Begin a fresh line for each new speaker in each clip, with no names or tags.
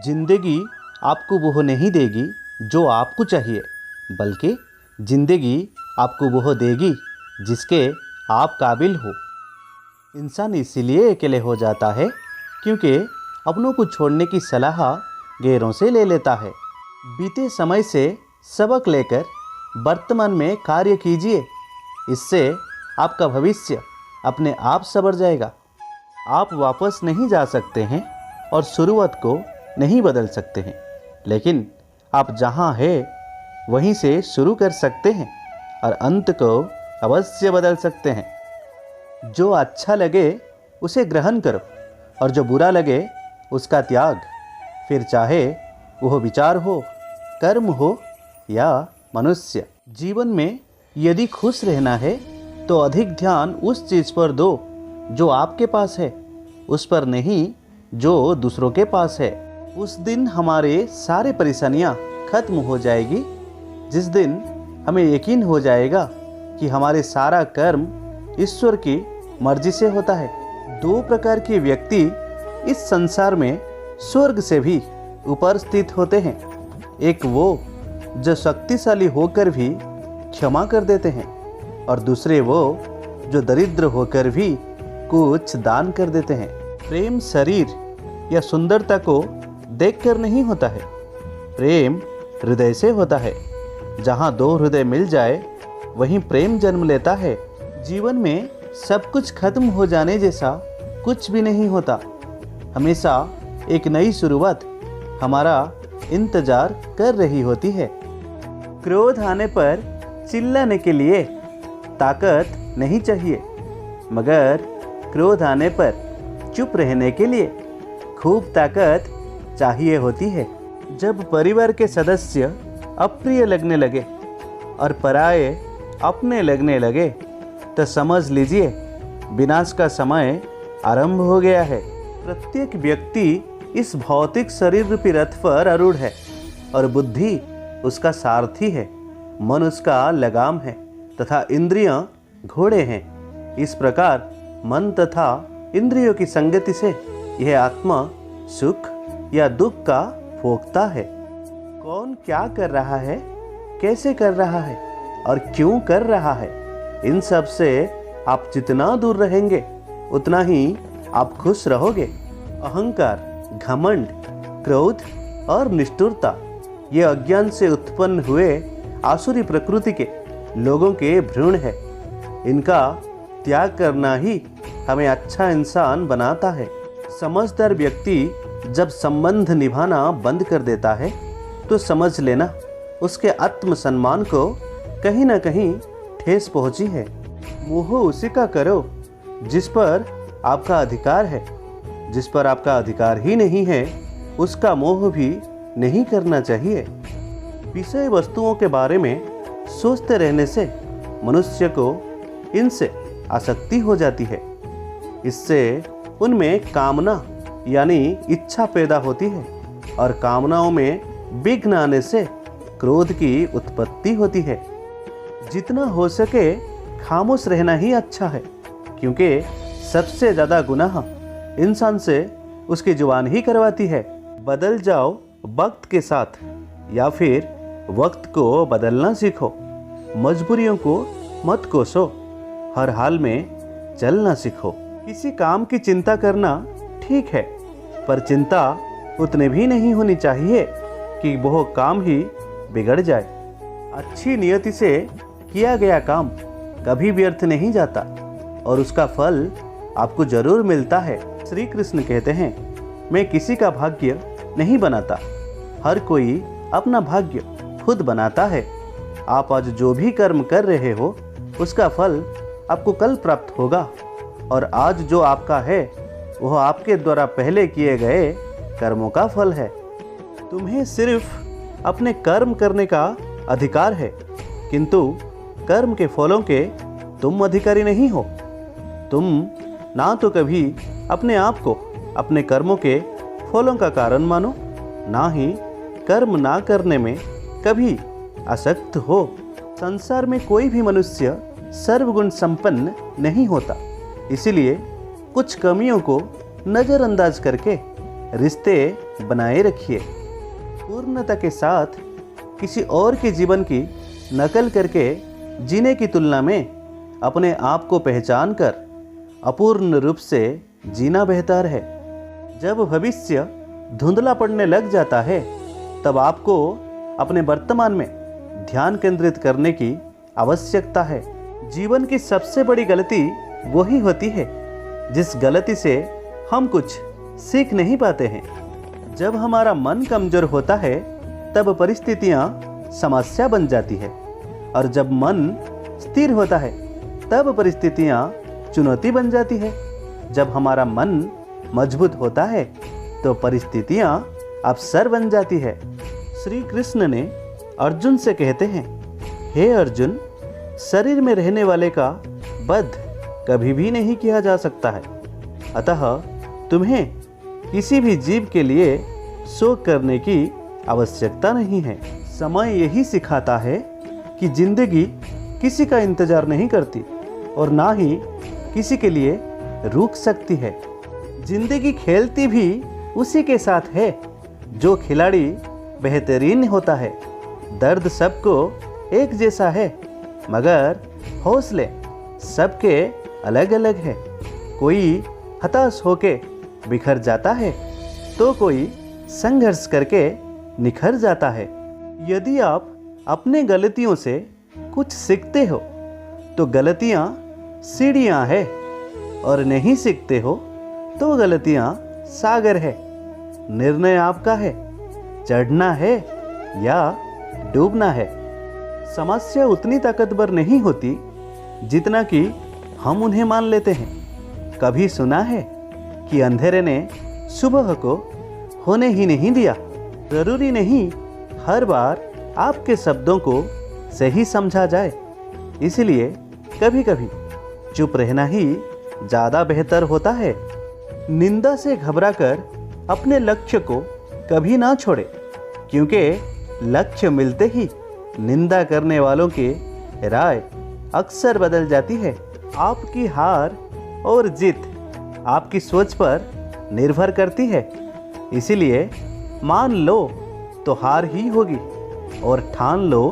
जिंदगी आपको वो नहीं देगी जो आपको चाहिए, बल्कि जिंदगी आपको वो देगी जिसके आप काबिल हो। इंसान इसीलिए अकेले हो जाता है क्योंकि अपनों को छोड़ने की सलाह गैरों से ले लेता है। बीते समय से सबक लेकर वर्तमान में कार्य कीजिए, इससे आपका भविष्य अपने आप संवर जाएगा। आप वापस नहीं जा सकते हैं और शुरुआत को नहीं बदल सकते हैं, लेकिन आप जहां हैं वहीं से शुरू कर सकते हैं और अंत को अवश्य बदल सकते हैं। जो अच्छा लगे उसे ग्रहण करो और जो बुरा लगे उसका त्याग। फिर चाहे वह विचार हो, कर्म हो या मनुष्य। जीवन में यदि खुश रहना है तो अधिक ध्यान उस चीज़ पर दो जो आपके पास है, उस पर नहीं जो दूसरों के पास है। उस दिन हमारे सारे परेशानियां खत्म हो जाएगी जिस दिन हमें यकीन हो जाएगा कि हमारे सारा कर्म ईश्वर की मर्जी से होता है। दो प्रकार के व्यक्ति इस संसार में स्वर्ग से भी ऊपर स्थित होते हैं। एक वो जो शक्तिशाली होकर भी क्षमा कर देते हैं और दूसरे वो जो दरिद्र होकर भी कुछ दान कर देते हैं। प्रेम शरीर या सुंदरता को देखकर नहीं होता है, प्रेम हृदय से होता है। जहाँ दो हृदय मिल जाए वहीं प्रेम जन्म लेता है। जीवन में सब कुछ खत्म हो जाने जैसा कुछ भी नहीं होता। हमेशा एक नई शुरुआत हमारा इंतजार कर रही होती है। क्रोध आने पर चिल्लाने के लिए ताकत नहीं चाहिए, मगर क्रोध आने पर चुप रहने के लिए खूब ताकत चाहिए होती है। जब परिवार के सदस्य अप्रिय लगने लगे और पराये अपने लगने लगे तो समझ लीजिए विनाश का समय आरंभ हो गया है। प्रत्येक व्यक्ति इस भौतिक शरीर रूपी रथ पर आरूढ़ है और बुद्धि उसका सारथी है, मन उसका लगाम है तथा इंद्रियां घोड़े हैं। इस प्रकार मन तथा इंद्रियों की संगति से यह आत्मा सुख या दुख का भोगता है। कौन क्या कर रहा है, कैसे कर रहा है और क्यों कर रहा है, इन सब से आप जितना दूर रहेंगे उतना ही आप खुश रहोगे। अहंकार, घमंड, क्रोध और निष्ठुरता ये अज्ञान से उत्पन्न हुए आसुरी प्रकृति के लोगों के भ्रूण है। इनका त्याग करना ही हमें अच्छा इंसान बनाता है। समझदार व्यक्ति जब संबंध निभाना बंद कर देता है तो समझ लेना उसके आत्मसम्मान को कहीं ना कहीं ठेस पहुंची है। मोह उसी का करो जिस पर आपका अधिकार है। जिस पर आपका अधिकार ही नहीं है उसका मोह भी नहीं करना चाहिए। विषय वस्तुओं के बारे में सोचते रहने से मनुष्य को इनसे आसक्ति हो जाती है। इससे उनमें कामना यानी इच्छा पैदा होती है और कामनाओं में विघ्न आने से क्रोध की उत्पत्ति होती है। जितना हो सके खामोश रहना ही अच्छा है, क्योंकि सबसे ज़्यादा गुनाह इंसान से उसकी जुबान ही करवाती है। बदल जाओ वक्त के साथ या फिर वक्त को बदलना सीखो। मजबूरियों को मत कोसो, हर हाल में चलना सीखो। किसी काम की चिंता करना ठीक है, पर चिंता उतनी भी नहीं होनी चाहिए कि वह काम ही बिगड़ जाए। अच्छी नियति से किया गया काम कभी व्यर्थ नहीं जाता और उसका फल आपको जरूर मिलता है। श्री कृष्ण कहते हैं, मैं किसी का भाग्य नहीं बनाता, हर कोई अपना भाग्य खुद बनाता है। आप आज जो भी कर्म कर रहे हो उसका फल आपको कल प्राप्त होगा और आज जो आपका है वह आपके द्वारा पहले किए गए कर्मों का फल है। तुम्हें सिर्फ अपने कर्म करने का अधिकार है, किंतु कर्म के फलों के तुम अधिकारी नहीं हो। तुम ना तो कभी अपने आप को अपने कर्मों के फलों का कारण मानो, ना ही कर्म ना करने में कभी आसक्त हो। संसार में कोई भी मनुष्य सर्वगुण संपन्न नहीं होता, इसीलिए कुछ कमियों को नज़रअंदाज करके रिश्ते बनाए रखिए। पूर्णता के साथ किसी और के जीवन की नकल करके जीने की तुलना में अपने आप को पहचान कर अपूर्ण रूप से जीना बेहतर है। जब भविष्य धुंधला पड़ने लग जाता है तब आपको अपने वर्तमान में ध्यान केंद्रित करने की आवश्यकता है। जीवन की सबसे बड़ी गलती वही होती है जिस गलती से हम कुछ सीख नहीं पाते हैं। जब हमारा मन कमजोर होता है तब परिस्थितियाँ समस्या बन जाती है, और जब मन स्थिर होता है तब परिस्थितियाँ चुनौती बन जाती है। जब हमारा मन मजबूत होता है तो परिस्थितियाँ अवसर बन जाती है। श्री कृष्ण ने अर्जुन से कहते हैं, हे अर्जुन, शरीर में रहने वाले का वध कभी भी नहीं किया जा सकता है, अतः तुम्हें किसी भी जीव के लिए शोक करने की आवश्यकता नहीं है। समय यही सिखाता है कि जिंदगी किसी का इंतजार नहीं करती और ना ही किसी के लिए रुक सकती है। जिंदगी खेलती भी उसी के साथ है जो खिलाड़ी बेहतरीन होता है। दर्द सबको एक जैसा है, मगर हौसले सबके अलग अलग है। कोई हताश होके बिखर जाता है तो कोई संघर्ष करके निखर जाता है। यदि आप अपने गलतियों से कुछ सीखते हो तो गलतियाँ सीढ़ियाँ है, और नहीं सीखते हो तो गलतियाँ सागर है। निर्णय आपका है, चढ़ना है या डूबना है। समस्या उतनी ताकतवर नहीं होती जितना कि हम उन्हें मान लेते हैं। कभी सुना है कि अंधेरे ने सुबह को होने ही नहीं दिया। जरूरी नहीं हर बार आपके शब्दों को सही समझा जाए, इसलिए कभी कभी चुप रहना ही ज़्यादा बेहतर होता है। निंदा से घबराकर अपने लक्ष्य को कभी ना छोड़े, क्योंकि लक्ष्य मिलते ही निंदा करने वालों की राय अक्सर बदल जाती है। आपकी हार और जीत आपकी सोच पर निर्भर करती है, इसीलिए मान लो तो हार ही होगी और ठान लो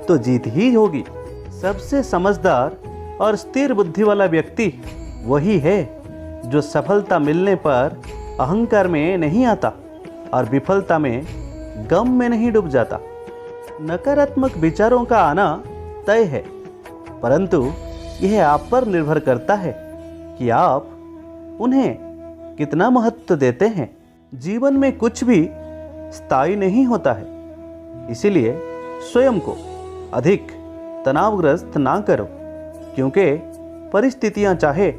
तो जीत ही होगी। सबसे समझदार और स्थिर बुद्धि वाला व्यक्ति वही है जो सफलता मिलने पर अहंकार में नहीं आता और विफलता में गम में नहीं डूब जाता। नकारात्मक विचारों का आना तय है, परंतु यह आप पर निर्भर करता है कि आप उन्हें कितना महत्व देते हैं। जीवन में कुछ भी स्थायी नहीं होता है, इसीलिए स्वयं को अधिक तनावग्रस्त ना करो, क्योंकि परिस्थितियां चाहे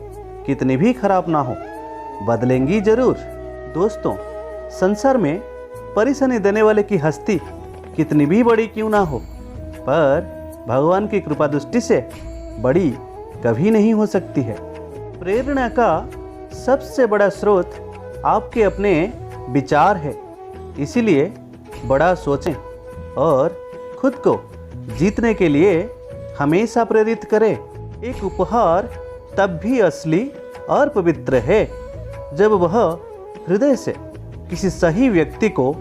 कितनी भी खराब ना हो, बदलेंगी जरूर। दोस्तों, संसार में परेशानी देने वाले की हस्ती कितनी भी बड़ी क्यों ना हो, पर भगवान की कृपा दृष्टि से बड़ी कभी नहीं हो सकती है। प्रेरणा का सबसे बड़ा स्रोत आपके अपने विचार है, इसीलिए बड़ा सोचें और खुद को जीतने के लिए हमेशा प्रेरित करें। एक उपहार तब भी असली और पवित्र है जब वह हृदय से किसी सही व्यक्ति को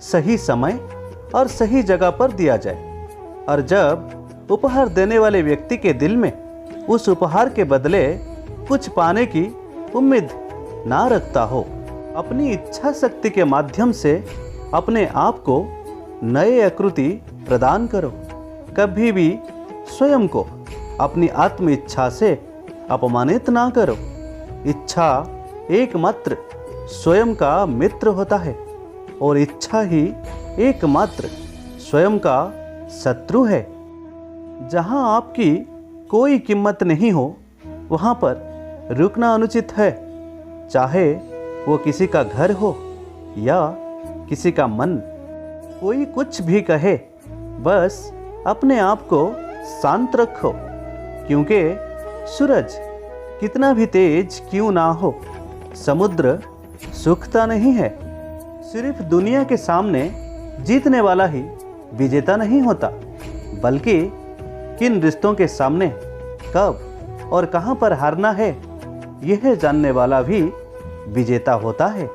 सही समय और सही जगह पर दिया जाए, और जब उपहार देने वाले व्यक्ति के दिल में उस उपहार के बदले कुछ पाने की उम्मीद ना रखता हो। अपनी इच्छा शक्ति के माध्यम से अपने आप को नए आकृति प्रदान करो। कभी भी स्वयं को अपनी आत्म इच्छा से अपमानित ना करो। इच्छा एकमात्र स्वयं का मित्र होता है और इच्छा ही एकमात्र स्वयं का शत्रु है। जहाँ आपकी कोई कीमत नहीं हो वहाँ पर रुकना अनुचित है, चाहे वो किसी का घर हो या किसी का मन। कोई कुछ भी कहे, बस अपने आप को शांत रखो, क्योंकि सूरज कितना भी तेज क्यों ना हो, समुद्र सूखता नहीं है। सिर्फ दुनिया के सामने जीतने वाला ही विजेता नहीं होता, बल्कि किन रिश्तों के सामने कब और कहां पर हारना है, यह जानने वाला भी विजेता होता है।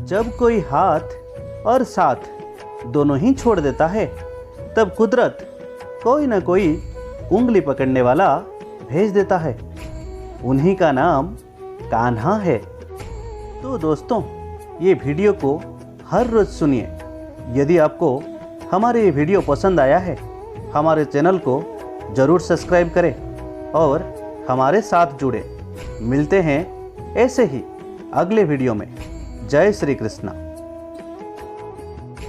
जब कोई हाथ और साथ दोनों ही छोड़ देता है, तब कुदरत कोई ना कोई उंगली पकड़ने वाला भेज देता है। उन्हीं का नाम कान्हा है। तो दोस्तों, ये वीडियो को हर रोज़ सुनिए। यदि आपको हमारे ये वीडियो पसंद आया है, हमारे चैनल को ज़रूर सब्सक्राइब करें और हमारे साथ जुड़े। मिलते हैं ऐसे ही अगले वीडियो में। जय श्री कृष्णा।